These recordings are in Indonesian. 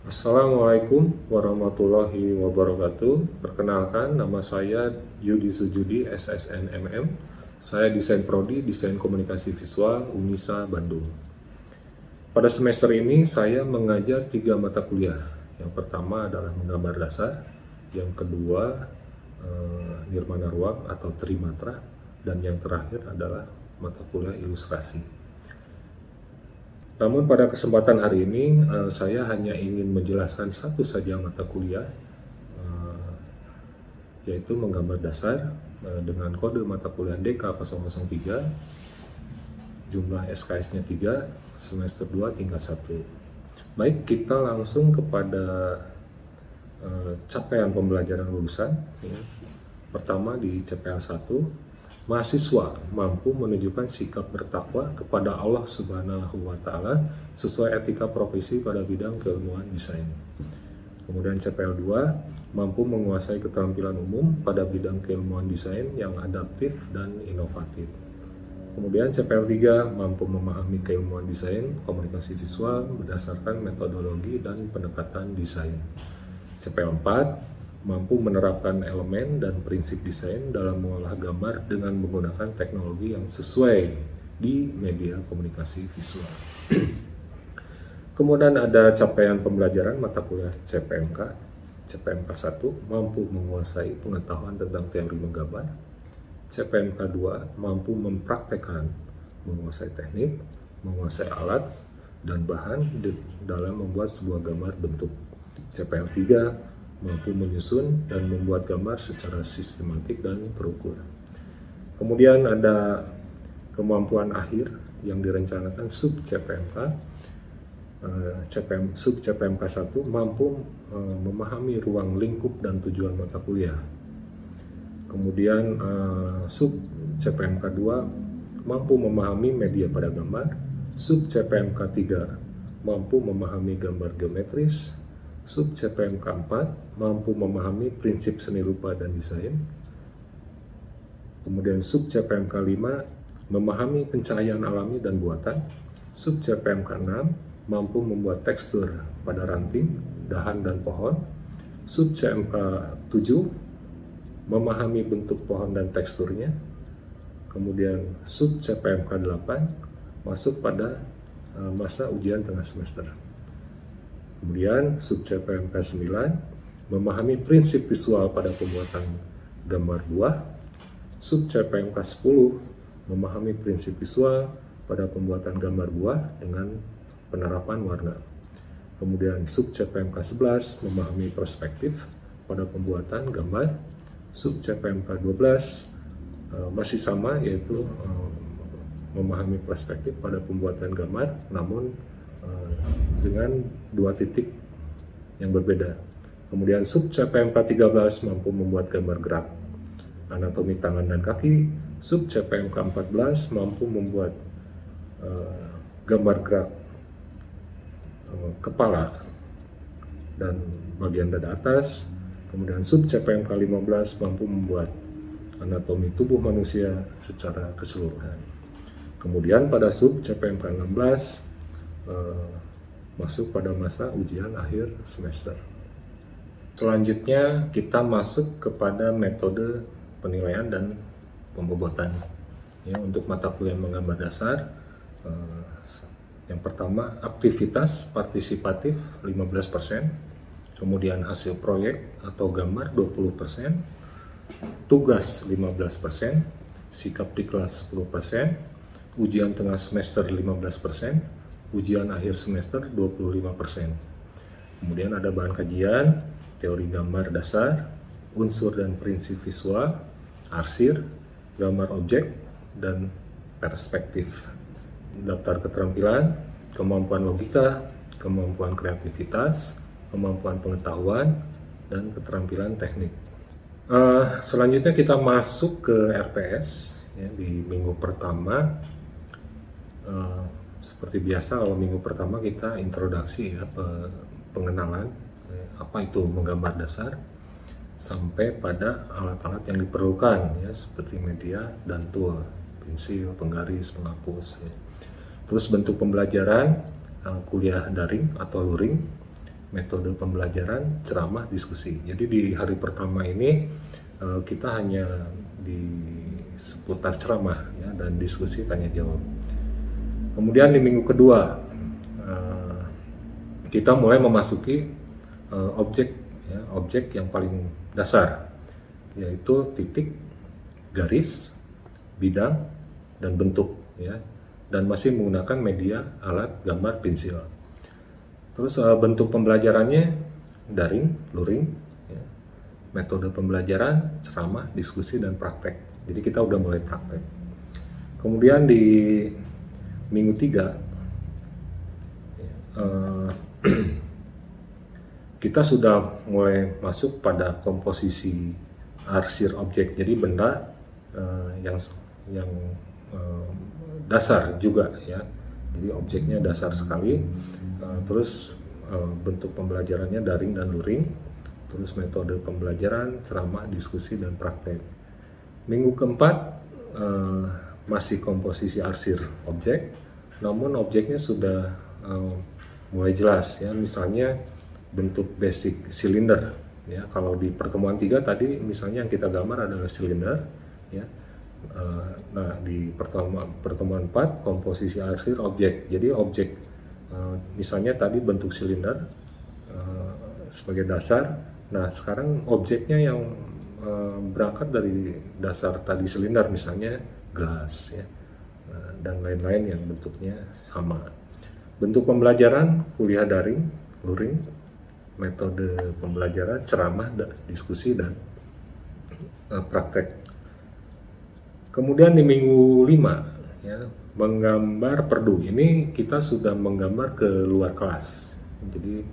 Assalamualaikum warahmatullahi wabarakatuh. Perkenalkan, nama saya Yudi Sujudi, SSNMM. Saya desain prodi, desain komunikasi visual, Unisa, Bandung. Pada semester ini saya mengajar 3 mata kuliah. Yang pertama adalah menggambar dasar, yang kedua nirmana ruang atau trimatra, dan yang terakhir adalah mata kuliah ilustrasi. Namun pada kesempatan hari ini saya hanya ingin menjelaskan satu saja mata kuliah, yaitu menggambar dasar dengan kode mata kuliah DK003, jumlah SKS-nya 3, semester 2 tingkat 1. Baik, kita langsung kepada capaian pembelajaran lulusan. Pertama di CPL 1, mahasiswa mampu menunjukkan sikap bertakwa kepada Allah Subhanahu wa Ta'ala sesuai etika profesi pada bidang keilmuan desain. Kemudian CPL 2, mampu menguasai keterampilan umum pada bidang keilmuan desain yang adaptif dan inovatif. Kemudian CPL 3, mampu memahami keilmuan desain komunikasi visual berdasarkan metodologi dan pendekatan desain. CPL 4, mampu menerapkan elemen dan prinsip desain dalam mengolah gambar dengan menggunakan teknologi yang sesuai di media komunikasi visual. Kemudian ada capaian pembelajaran mata kuliah CPMK. CPMK 1, mampu menguasai pengetahuan tentang teori menggambar. CPMK 2, mampu mempraktekkan menguasai teknik, menguasai alat dan bahan dalam membuat sebuah gambar bentuk. CPL 3, mampu menyusun dan membuat gambar secara sistematik dan terukur. Kemudian ada kemampuan akhir yang direncanakan sub CPMK. Sub CPMK 1, mampu memahami ruang lingkup dan tujuan mata kuliah. Kemudian sub CPMK 2, mampu memahami media pada gambar. Sub CPMK 3, mampu memahami gambar geometris. Sub CPMK 4, mampu memahami prinsip seni rupa dan desain. Kemudian sub CPMK 5, memahami pencahayaan alami dan buatan. Sub CPMK 6, mampu membuat tekstur pada ranting, dahan, dan pohon. Sub CPMK 7, memahami bentuk pohon dan teksturnya. Kemudian sub CPMK 8, masuk pada masa ujian tengah semester. Kemudian sub CPMK 9, memahami prinsip visual pada pembuatan gambar buah. Sub CPMK 10, memahami prinsip visual pada pembuatan gambar buah dengan penerapan warna. Kemudian sub CPMK 11, memahami perspektif pada pembuatan gambar. Sub CPMK 12 masih sama, yaitu memahami perspektif pada pembuatan gambar, namun dengan 2 titik yang berbeda. Kemudian sub CPMK 13, mampu membuat gambar gerak anatomi tangan dan kaki. Sub CPMK 14, mampu membuat gambar gerak kepala dan bagian dada atas. Kemudian sub CPMK 15, mampu membuat anatomi tubuh manusia secara keseluruhan. Kemudian pada sub CPMK 16, masuk pada masa ujian akhir semester. Selanjutnya kita masuk kepada metode penilaian dan pembobotan. Ya, untuk mata kuliah menggambar dasar, yang pertama aktivitas partisipatif 15%, kemudian hasil proyek atau gambar 20%, tugas 15%, sikap di kelas 10%, ujian tengah semester 15%, ujian akhir semester 25%. Kemudian ada bahan kajian, teori gambar dasar, unsur dan prinsip visual, arsir, gambar objek, dan perspektif. Daftar keterampilan, kemampuan logika, kemampuan kreativitas, kemampuan pengetahuan, dan keterampilan teknik. Selanjutnya kita masuk ke RPS ya, di minggu pertama. Seperti biasa, kalau minggu pertama kita introduksi ya, pengenalan apa itu menggambar dasar sampai pada alat-alat yang diperlukan ya, seperti media dan tool, pensil, penggaris, penghapus ya. Terus bentuk pembelajaran kuliah daring atau luring, metode pembelajaran, ceramah, diskusi. Jadi di hari pertama ini kita hanya di seputar ceramah ya, dan diskusi tanya jawab. Kemudian di minggu kedua kita mulai memasuki objek ya, objek yang paling dasar, yaitu titik, garis, bidang, dan bentuk ya, dan masih menggunakan media alat gambar pensil. Terus bentuk pembelajarannya daring, luring ya. Metode pembelajaran ceramah, diskusi, dan praktek. Jadi kita udah mulai praktek. Kemudian di minggu 3 kita sudah mulai masuk pada komposisi arsir objek. Jadi benda yang dasar juga ya. Jadi objeknya dasar sekali. Terus bentuk pembelajarannya daring dan luring. Terus metode pembelajaran ceramah, diskusi, dan praktek. Minggu keempat masih komposisi arsir objek, namun objeknya sudah mulai jelas ya. Misalnya bentuk basic silinder ya. Kalau di pertemuan 3 tadi misalnya yang kita gambar adalah silinder ya. Nah di pertemuan 4 komposisi arsir objek. Jadi objek misalnya tadi bentuk silinder sebagai dasar. Nah sekarang objeknya yang berangkat dari dasar tadi silinder, misalnya gelas ya, dan lain-lain yang bentuknya sama. Bentuk pembelajaran kuliah daring, luring, metode pembelajaran ceramah, diskusi, dan praktek. Kemudian di minggu 5 ya, menggambar perdu. Ini kita sudah menggambar ke luar kelas. Jadi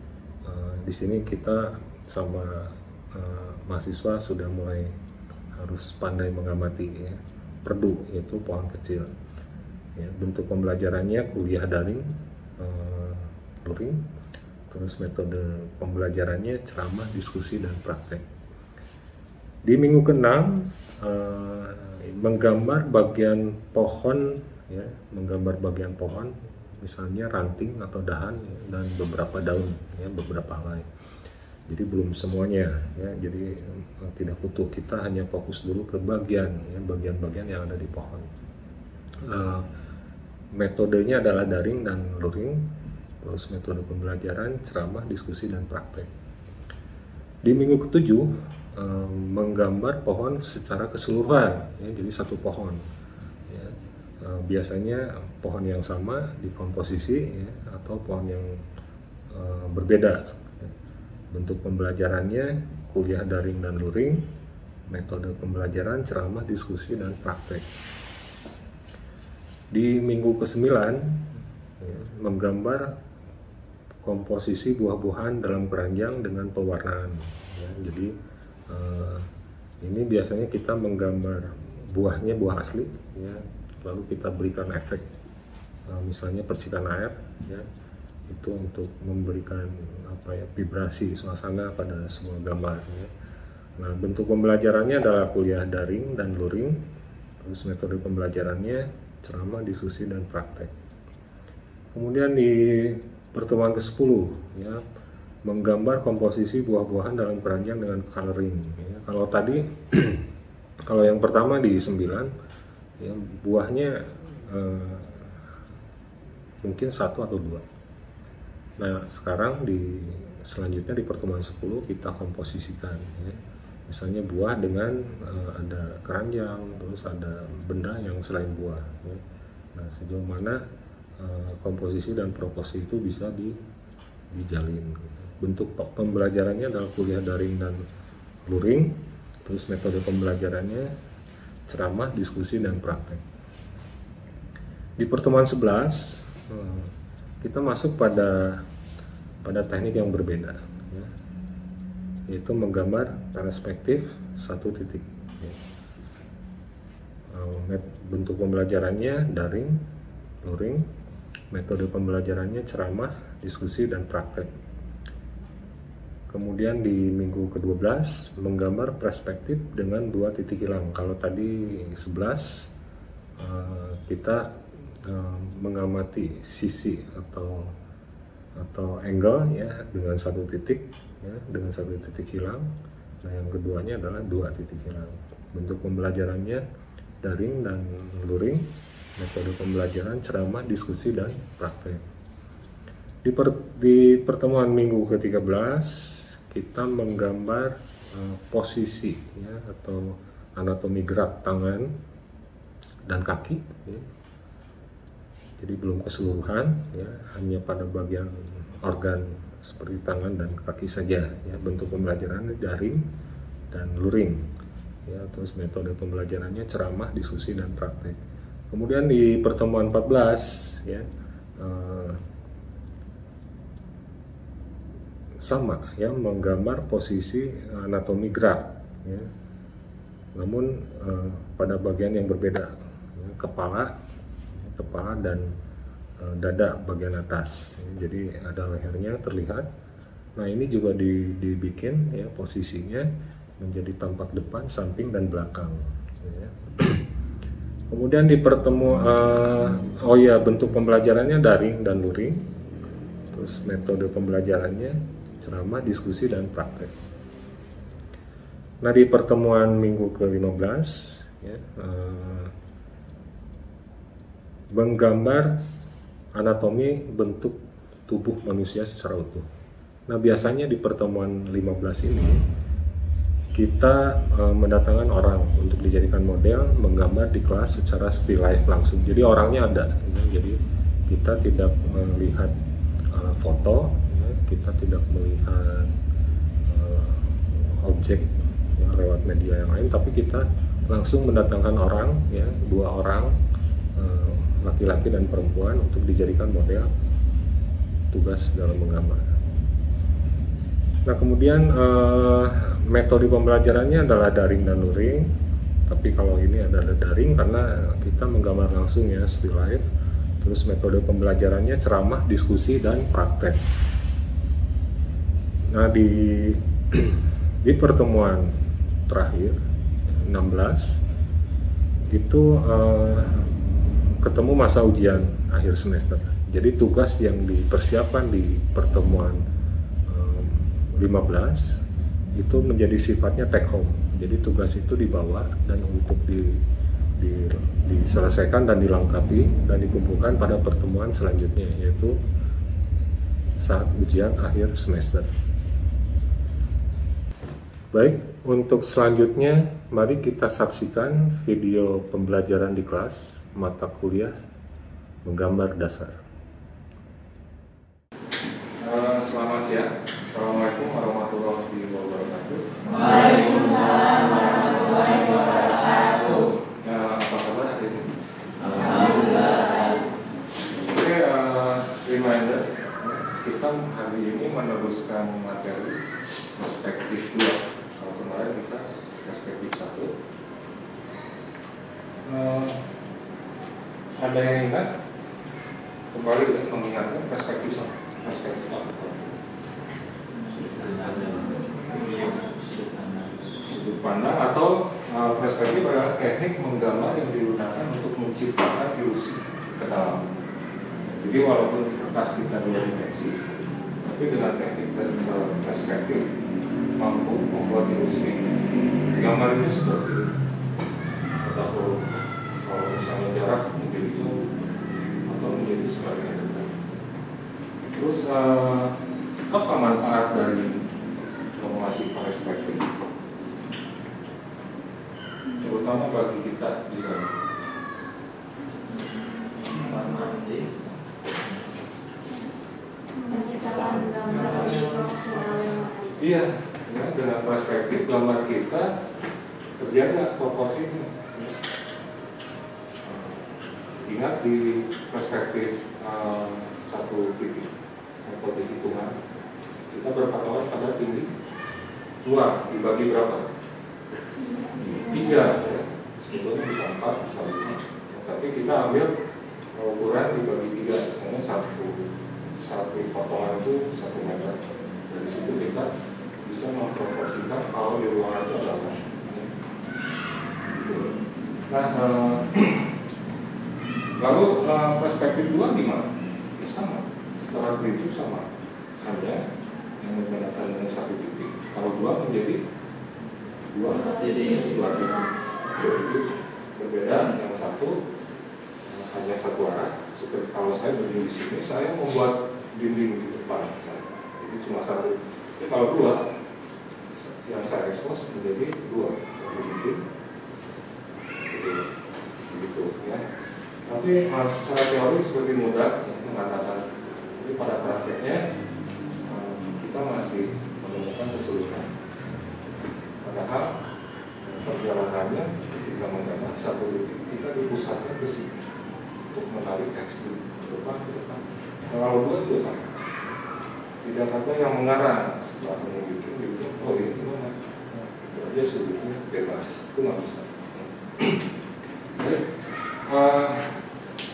di sini kita sama mahasiswa sudah mulai harus pandai mengamati ya, perdu, yaitu pohon kecil. Ya, bentuk pembelajarannya kuliah daring, luring. Terus metode pembelajarannya ceramah, diskusi, dan praktek. Di minggu ke-6 menggambar bagian pohon ya, menggambar bagian pohon, misalnya ranting atau dahan ya, dan beberapa daun ya, beberapa helai. Jadi belum semuanya ya, jadi tidak utuh. Kita hanya fokus dulu ke bagian ya, bagian-bagian yang ada di pohon. Metodenya adalah daring dan luring. Terus metode pembelajaran ceramah, diskusi, dan praktek. Di minggu ke-7 menggambar pohon secara keseluruhan ya, jadi satu pohon ya. Biasanya pohon yang sama dikomposisi ya, atau pohon yang berbeda ya. Bentuk pembelajarannya kuliah daring dan luring, metode pembelajaran ceramah, diskusi, dan praktek. Di minggu ke-9 ya, menggambar komposisi buah-buahan dalam keranjang dengan pewarnaan ya. Jadi ini biasanya kita menggambar buahnya, buah asli ya, lalu kita berikan efek misalnya percikan air ya, itu untuk memberikan vibrasi suasana pada semua gambar ya. Nah bentuk pembelajarannya adalah kuliah daring dan luring. Terus metode pembelajarannya ceramah, diskusi, dan praktek. Kemudian di pertemuan ke-10 ya, menggambar komposisi buah-buahan dalam keranjang dengan coloring ya. Kalau tadi kalau yang pertama di 9 ya, buahnya mungkin 1 atau 2. Nah sekarang selanjutnya di pertemuan 10 kita komposisikan ya. Misalnya buah dengan ada keranjang, terus ada benda yang selain buah ya. Nah sejauh mana komposisi dan proporsi itu bisa dijalin. Bentuk pembelajarannya adalah kuliah daring dan luring. Terus metode pembelajarannya ceramah, diskusi, dan praktek. Di pertemuan 11 kita masuk pada teknik yang berbeda ya, yaitu menggambar perspektif satu titik ya. Bentuk pembelajarannya daring, luring, metode pembelajarannya ceramah, diskusi, dan praktek. Kemudian di minggu ke-12 menggambar perspektif dengan 2 titik hilang. Kalau tadi 11 kita mengamati sisi atau atau angle ya dengan satu titik ya, dengan satu titik hilang. Nah yang keduanya adalah dua titik hilang. Bentuk pembelajarannya daring dan luring. Metode pembelajaran ceramah, diskusi, dan praktek. Di pertemuan minggu ke-13 kita menggambar posisi ya, atau anatomi gerak tangan dan kaki ya. Jadi belum keseluruhan ya, hanya pada bagian organ seperti tangan dan kaki saja ya. Bentuk pembelajaran daring dan luring ya. Terus metode pembelajarannya ceramah, diskusi, dan praktek. Kemudian di pertemuan 14 ya, sama ya, menggambar posisi anatomi gerak ya. Namun pada bagian yang berbeda ya, kepala dan dada bagian atas ya. Jadi ada lehernya terlihat. Nah ini juga dibikin ya, posisinya menjadi tampak depan, samping, dan belakang ya. Kemudian di pertemuan bentuk pembelajarannya daring dan luring. Terus metode pembelajarannya ceramah, diskusi, dan praktek. Nah di pertemuan minggu ke-15 ya, menggambar anatomi bentuk tubuh manusia secara utuh. Nah biasanya di pertemuan 15 ini kita mendatangkan orang untuk dijadikan model menggambar di kelas secara still life langsung. Jadi orangnya ada ya. Jadi kita tidak melihat foto, kita tidak melihat objek ya, lewat media yang lain, tapi kita langsung mendatangkan orang ya, 2 orang laki-laki dan perempuan untuk dijadikan model tugas dalam menggambar. Nah kemudian metode pembelajarannya adalah daring dan luring, tapi kalau ini adalah daring karena kita menggambar langsung ya, still life. Terus metode pembelajarannya ceramah, diskusi, dan praktek. Nah di pertemuan terakhir 16 itu ketemu masa ujian akhir semester. Jadi tugas yang dipersiapkan di pertemuan 15 itu menjadi sifatnya take home. Jadi tugas itu dibawa dan untuk diselesaikan dan dilengkapi dan dikumpulkan pada pertemuan selanjutnya, yaitu saat ujian akhir semester. Baik, untuk selanjutnya mari kita saksikan video pembelajaran di kelas mata kuliah menggambar dasar. Selamat siang. Assalamualaikum warahmatullahi wabarakatuh. Waalaikumsalam warahmatullahi wabarakatuh. Apa kabar hari ini? Alhamdulillah. Oke, reminder, kita hari ini meneruskan materi perspektif 2. Kalau kemarin kita perspektif 1. Ada yang ingat? Kembali ya, mengingatkan perspektif 1. Perspektif 1. Sudut pandang atau perspektif adalah teknik menggambar yang digunakan untuk menciptakan ilusi ke dalam. Jadi walaupun kertas kita 2 dimensi, tapi dengan teknik dan perspektif mampu membuat ilusi. Gambar itu seperti atau kalau misalnya jarak menjadi jauh atau menjadi sebaliknya dekat. Terus apa manfaat dari formasi perspektif, terutama bagi kita di sana? Menciptakan gambar lebih profesional. Iya, ya, dengan perspektif gambar kita terjaga proporsinya. Ingat di perspektif 1 titik metode hitungan, kita berpatokan pada tinggi 2 dibagi berapa? 3 ya. Sebetulnya bisa 4, bisa 5, tapi kita ambil ukuran dibagi 3, misalnya satu potongan itu 1 meter. Dari situ kita bisa memproporsikan kalau di ruangan itu adalah gitu. Nah lalu perspektif 2 gimana? Ya sama, secara prinsip sama, hanya yang menggunakan dengan satu titik. Kalau dua menjadi dua titik. Jadi berbeda, yang satu hanya satu arah. Seperti kalau saya berdiri di sini, saya membuat dinding di depan, jadi cuma satu. Tapi kalau dua, yang saya ekspos menjadi dua satu dinding, begitu ya. Tapi secara teori seperti mudah mengatakan, tapi pada prakteknya kita masih menemukan kesulitan. Padahal perjalanannya ketika menggambar satu titik, kita dipusatkan ke sini untuk menarik ekstrim ke depan. Kalau dua juga sama. Tidak ada yang mengarang setelah membuat oh ini gimana? Dia sudutnya bebas, itu nggak bisa. Baik,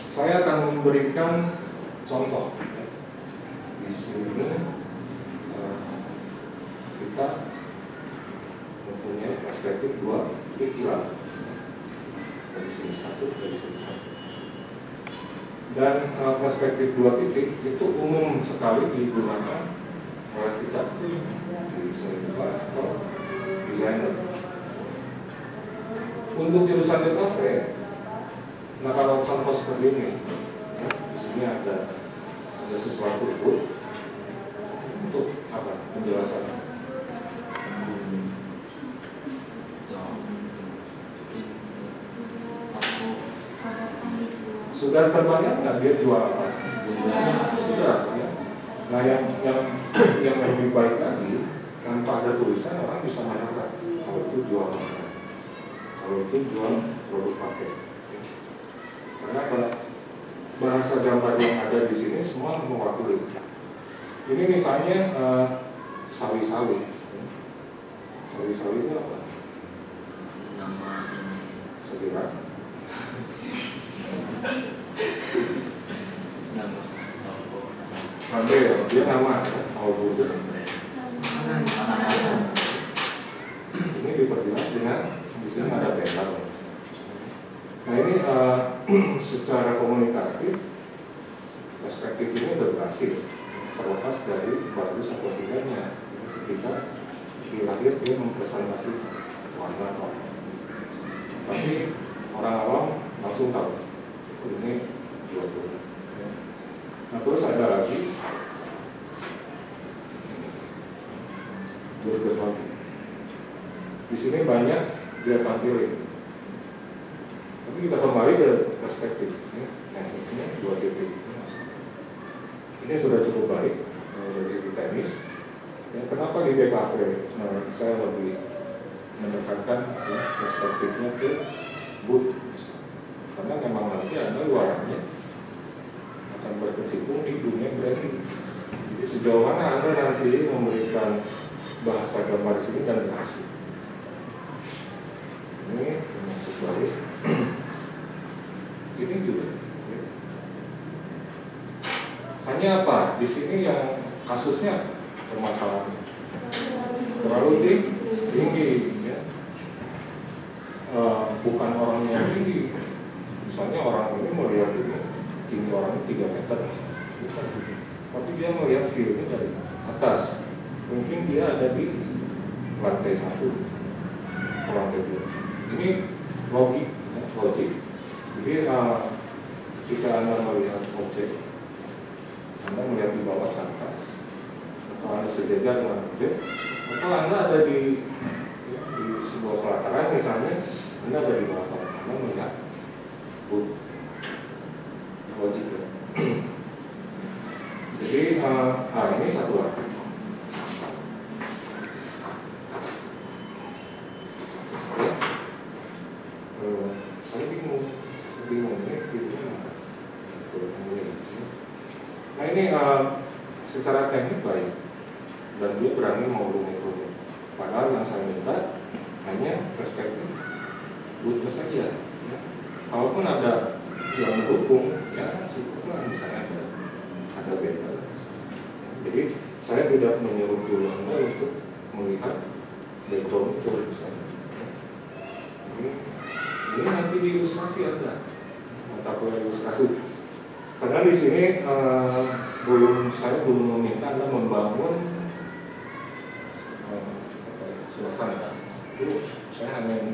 saya akan memberikan contoh. Di sini kita mempunyai perspektif dua pikiran, dari sini satu, dari sini satu. Dan perspektif dua titik itu umum sekali digunakan oleh kita di seni atau desainer. Untuk jurusan DKV, nah kalau contoh seperti ini, ya, di sini ada sesuatu pun untuk apa penjelasannya? Sudah terbayang nggak dia jual apa? Sudah ya. Nah yang lebih baik lagi, tanpa ada tulisan orang bisa menangkap kalau itu jual apa, kalau itu jual produk pakai. Karena bahasa gambar yang ada di sini semua mewakili. Ini misalnya sawi-sawi. Sawi-sawi itu apa? Nama segera. Ada ya, dia nama kalau butuh. Ini diperjelas dengan di sini ada banner. Nah ini secara komunikatif perspektif ini udah berhasil, terlepas dari bagus atau tidaknya. Ketika di lahir dia mempresentasikan warna. Tapi orang awam langsung tahu ini dua. Nah terus ada lagi burger lagi. Di sini banyak dia tampilin. Tapi kita kembali ke perspektif. Nah ini dua titik. Ini sudah cukup baik dari segi teknis. Ya, kenapa di DKV saya lebih menekankan ya, perspektifnya ke boot, karena memang nanti Anda luarannya akan berkecimpung di dunia branding. Jadi sejauh mana Anda nanti memberikan bahasa gambar di sini dan berhasil. Ini termasuk baris. Ini juga. Ya. Hanya apa? Di sini yang kasusnya permasalahannya terlalu tinggi, ya. Bukan orangnya yang tinggi. Misalnya orang ini melihat ini tinggi orangnya 3 meter, bukan, tapi dia melihat view-nya dari atas. Mungkin dia ada di lantai 1 ke lantai 2. Ini logik, ya, logik. Jadi ketika Anda melihat objek, Anda melihat di bawah ke atas, atau Anda sejajar dengan objek, atau Anda ada di sebuah pelataran misalnya, Anda ada di belakang, Anda melihat logik. Jadi ini satu lagi. Saya bingung ini filmnya. Nah ini secara teknik baik dan dia berani mau rumit-rumit. Padahal yang saya minta hanya perspektif butuh saja. Ya. Kalaupun ada yang mendukung, ya cukuplah misalnya ada beda. Jadi saya tidak menyuruh dulu Anda untuk melihat background itu besar. Ini nanti di ilustrasi ada mata kuliah ilustrasi. Karena di sini saya belum meminta Anda membangun suasana. Dulu saya hanya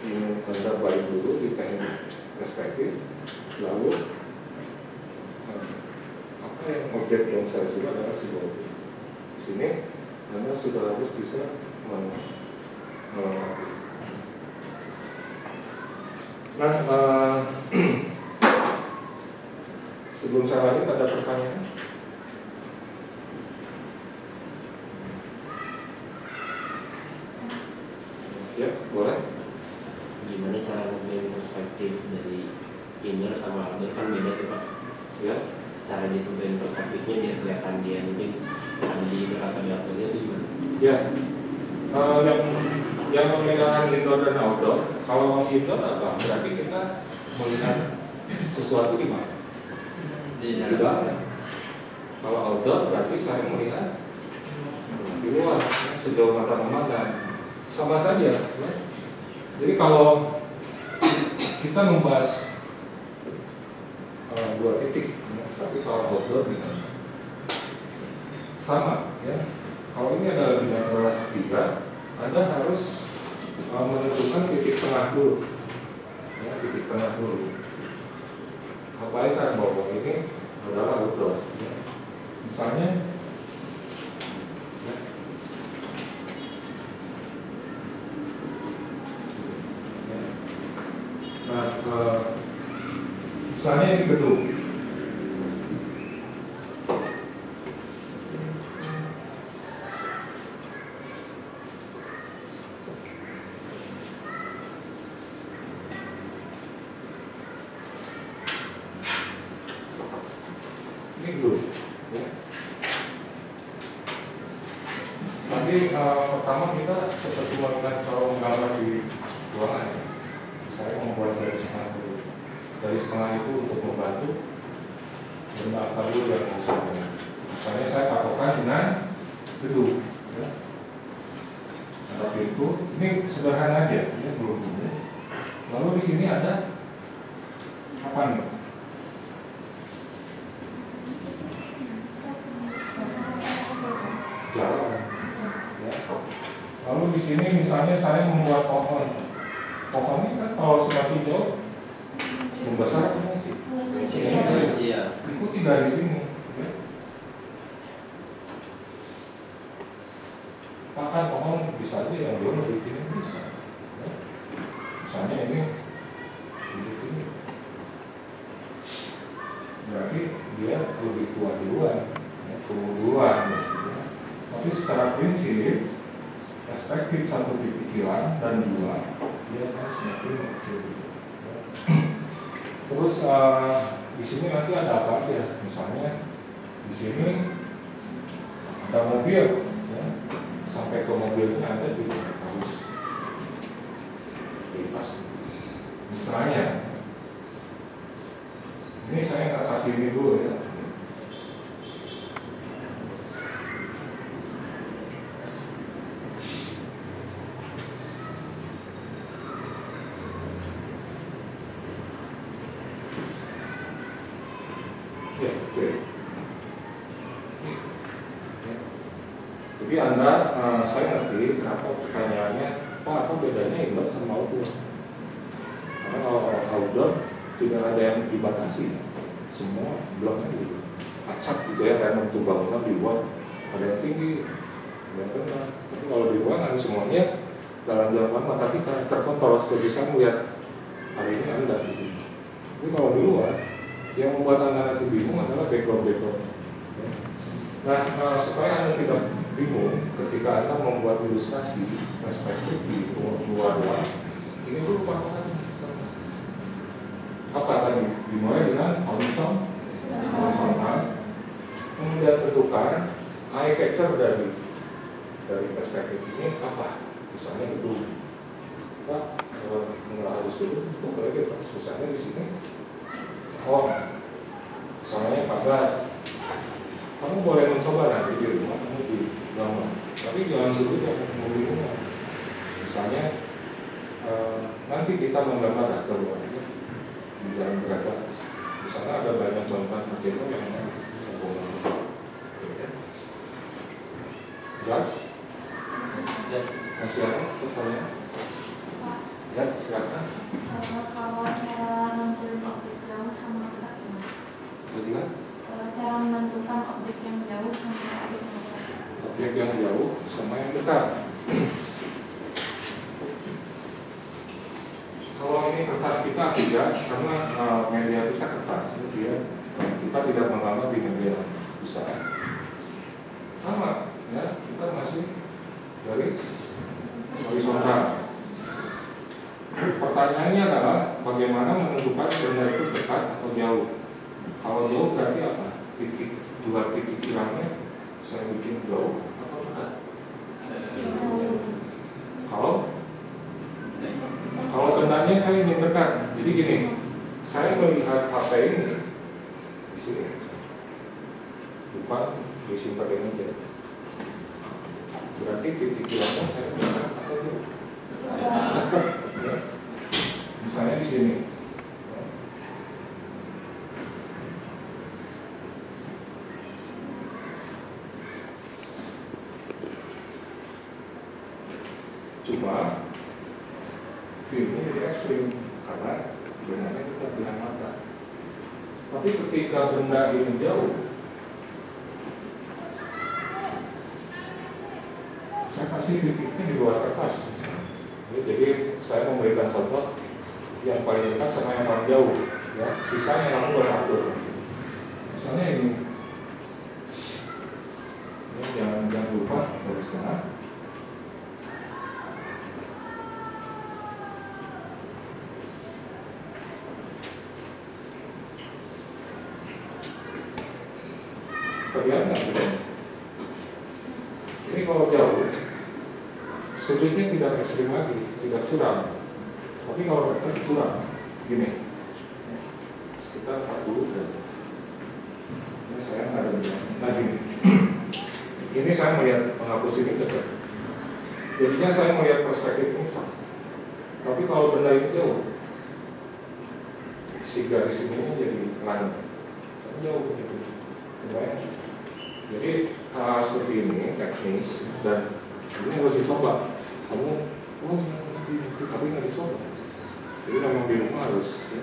ingin Anda balik dulu di teknik perspektif, lalu apa yang objek yang saya suka adalah sebuah objek. Di sini Anda sudah harus bisa melengkapi. Nah, sebelum saya lanjut ada pertanyaan? Ya, boleh. Gimana cara memilih perspektif dari inner sama outer kan beda tuh Pak. Ya, Cara ditentuin perspektifnya biar kelihatan dia mungkin di inner atau di outer itu gimana? ya. Yang membedakan indoor dan outdoor, kalau indoor apa? Berarti kita melihat sesuatu di mana? Di dalam. Kalau outdoor berarti saya melihat di luar, sejauh mata memandang. Sama saja. Ya. Jadi kalau kita membahas dua titik, ya, tapi kalau outdoor gimana? Sama, ya. Kalau ini adalah bidang relasi 3, Anda harus menentukan titik tengah dulu, ya, titik tengah dulu. Abaikan bahwa ini adalah outdoor. Ya. Misalnya, ya. Nah, misalnya ini gedung. Ini gedung. Ya. Nanti pertama kita seperti melihat kalau menggambar di ruangan. Saya membuat garis tengah dulu. Garis tengah itu untuk membantu menata dulu yang misalnya. Misalnya saya patokan dengan gedung. Ya. Ada pintu. Ini sederhana aja. Ini belum. Lalu di sini ada apa nih? Jalan. Ya. Lalu di sini misalnya saya membuat pohon. Pohon ini kan kalau semakin jauh membesar ikuti dari sini. Ya. Bahkan pohon bisa aja yang belum lebih tinggi bisa. Ya. Misalnya ini begini. Berarti dia lebih tua duluan, ya, tumbuh duluan. Ya. Tapi secara prinsip perspektif satu titik hilang dan 2 dia akan semakin kecil. Ya. Terus di sini nanti ada apa aja? Misalnya di sini ada mobil, ya. Sampai ke mobilnya ada juga harus bebas. Misalnya, ini saya nggak kasih ini dulu ya. Ya, oke. Jadi Anda, saya ngerti kenapa pertanyaannya, Pak, apa bedanya indoor sama outdoor? Karena kalau outdoor tidak ada yang dibatasi, semua bloknya gitu, acak gitu ya, kayak bentuk bangunan di luar, ada yang tinggi, ada yang rendah. Tapi kalau di ruangan semuanya dalam jangkauan mata kita terkontrol seperti saya melihat hari ini Anda gitu. Tapi kalau di luar, yang membuat Anda nanti bingung adalah background. Nah, supaya Anda tidak bingung ketika Anda membuat ilustrasi perspektif di luar-luar, ini dulu patokan apa tadi? Dimulai dengan horizontal, kemudian tentukan eye catcher dari perspektif ini apa? Misalnya gedung. Pak, nggak harus dulu, boleh deh, susahnya di sini. Oh, misalnya pagar. Kamu boleh mencoba nanti di rumah, kamu di gambar. Tapi jangan suruh membingungkan. Misalnya nanti kita menggambar keluar di jalan berada. Di sana ada banyak contoh arsitektur yang Jelas? Masih ada pertanyaan? Ya, silakan. Kalau cara nentuin objek jauh sama dekat gimana? Bagaimana? Cara menentukan objek yang jauh sama objek yang dekat. Objek yang jauh sama yang dekat. Kalau ini kertas kita tidak, karena media kita kertas, kita tidak menganggap di media besar. Sama, ya, kita masih garis horizontal. Pertanyaannya adalah bagaimana menentukan benda itu dekat atau jauh. Kalau jauh berarti apa? Dua titik hilangnya saya bikin jauh atau dekat. Kalau bendanya saya ingin dekat, jadi gini, saya melihat HP ini di sini, bukan disimpan ini aja. Berarti titik hilangnya saya dekat atau jauh? Dekat. Ya. Misalnya di sini. Cuma filmnya jadi ekstrim karena bendanya kita dengan mata. Tapi ketika benda ini jauh, saya kasih titiknya di luar kertas. Jadi saya memberikan contoh yang paling dekat sama yang paling jauh, ya. Sisanya kamu beratur. Misalnya ini jangan lupa garis tengah. Terlihat nggak bedanya? Ini kalau jauh, sudutnya tidak ekstrim lagi, tidak curam. Tapi kalau dekat curam, gini, sekitar 40 derajat. Ini saya nggak ada bilang. Nah gini, ini saya melihat menghapus ini dekat. Jadinya saya melihat perspektif ini sama. Tapi kalau benda ini jauh, si garis ini jadi pelan, jauh gitu. Jadi hal seperti ini teknis dan ini harus dicoba. Kamu, tapi nggak dicoba. Jadi memang di rumah harus ya.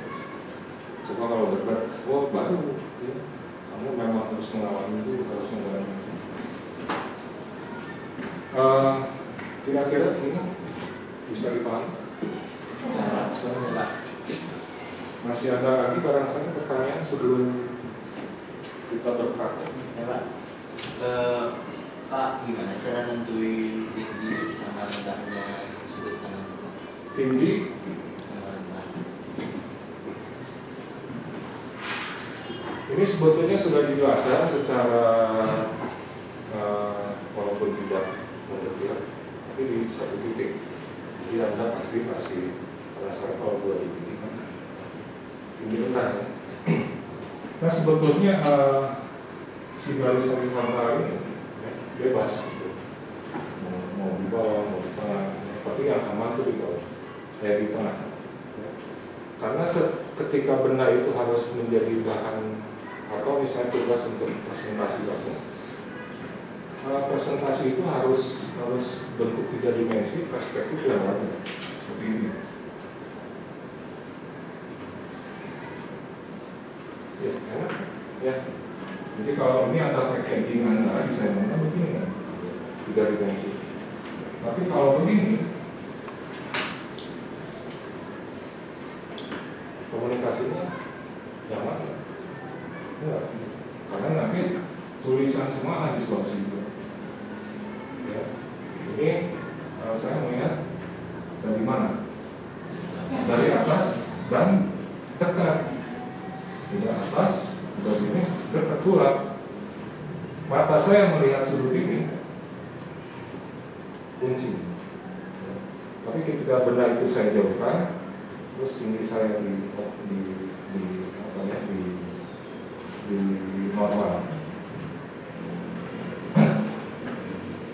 Coba kalau dekat, baru ya. Kamu memang harus mengalami itu, harus mengalami itu. Kira-kira ini bisa dipahami? Bisa. Masih ada lagi barangkali pertanyaan sebelum kita berpraktek? Ya Pak, Pak gimana cara nentuin tinggi sama rentangnya sudut kanan? Tinggi Sama rentang. ini sebetulnya sudah dijelaskan secara walaupun tidak mendetail, tapi di satu titik. Jadi Anda pasti penasaran kalau buat di titik mana? Tinggi rendah. Nah sebetulnya si garis horizontal ini ya, bebas gitu. Mau di bawah, mau di tengah, tapi yang aman itu di bawah, di tengah. Ya. Karena ketika benda itu harus menjadi bahan atau misalnya tugas untuk presentasi dosen, presentasi itu harus bentuk 3 dimensi, perspektif yang lain seperti ini. Ya, enak ya. Jadi kalau ini ada packaging Anda bisa mana begini kan, 3 dimensi. Tapi kalau begini, komunikasinya nyaman enggak? Karena nanti tulisan semua di sebelah situ. Ya. Ini saya melihat dari mana? Dari atas dan dekat. Dari atas, dari ini dekat pula. Mata saya melihat sudut ini kunci. Tapi ketika benda itu saya jauhkan, terus tinggi saya di normal.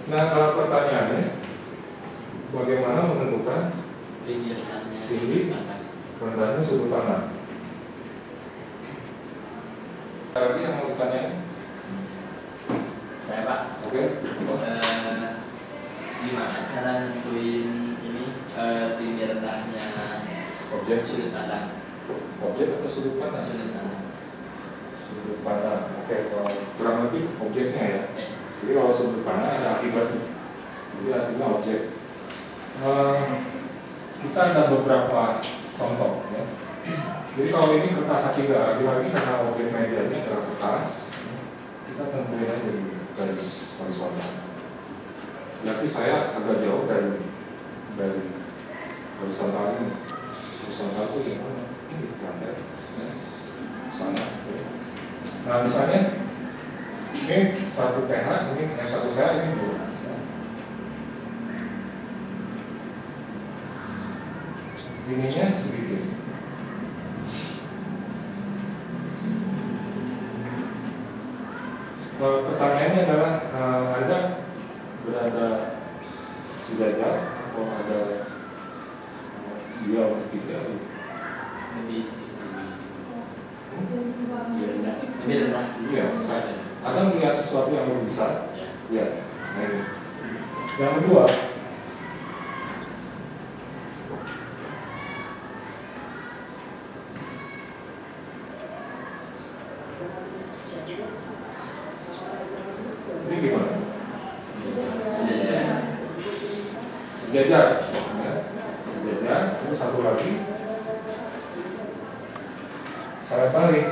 Nah, pertanyaannya, bagaimana menentukan Tinggi rentangnya tinggi rendahnya sudut kanan? Lagi yang mau ditanya, gimana cara nentuin ini tinggi rendahnya Objek, sudut pandang? objek atau sudut pandang? Sudut pandang. Sudut pandang. Oke, kalau kurang lebih objeknya ya. Jadi kalau sudut pandang ada akibat. Jadi artinya objek. Kita ada beberapa contoh ya. Jadi kalau ini kertas akibat, lagi karena objek medianya adalah kertas, kita tentuin aja di garis horizontal. Berarti saya agak jauh dari horizontal ini. Horizontal itu yang mana? Ini lantai, ya. Sana. Ya. Nah misalnya ini 1 pH, ini yang 1 pH ini 2. Ya. Ininya sedikit. Pertanyaannya adalah Anda berada sejajar atau ada dia bertiga? Lebih rendah. lebih rendah. Iya, Anda melihat sesuatu yang lebih besar? Ya. Ya. Nah ini. Yang kedua, ini gimana? Sejajar, ya. Sejajar. Terus satu lagi, saya balik.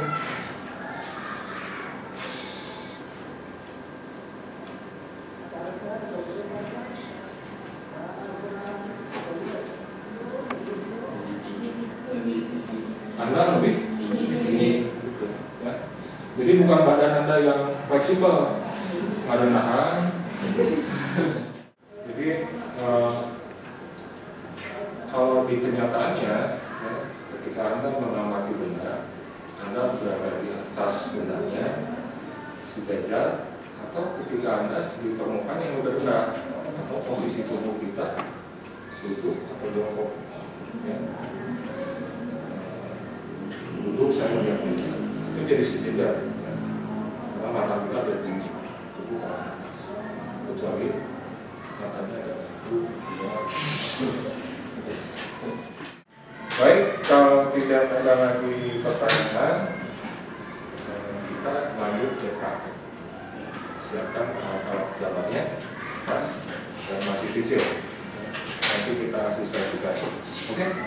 Anda lebih tinggi, gitu, ya. Jadi bukan badan Anda yang fleksibel, nggak ada nahan. Jadi kalau di kenyataannya, ya, ketika Anda mengamati benda, Anda berada di atas bendanya, sejajar, atau ketika Anda di permukaan yang lebih rendah, atau posisi tubuh kita duduk atau jongkok, ya. Duduk saya melihat benda, itu jadi sejajar, ya. Karena mata kita ada di tubuh orang atas, kecuali matanya ada 1, 2. Baik, kalau tidak ada lagi pertanyaan, kita lanjut cekak. Siapkan alat gambarnya, tas, dan masih kecil. Nanti kita sisihkan. Oke?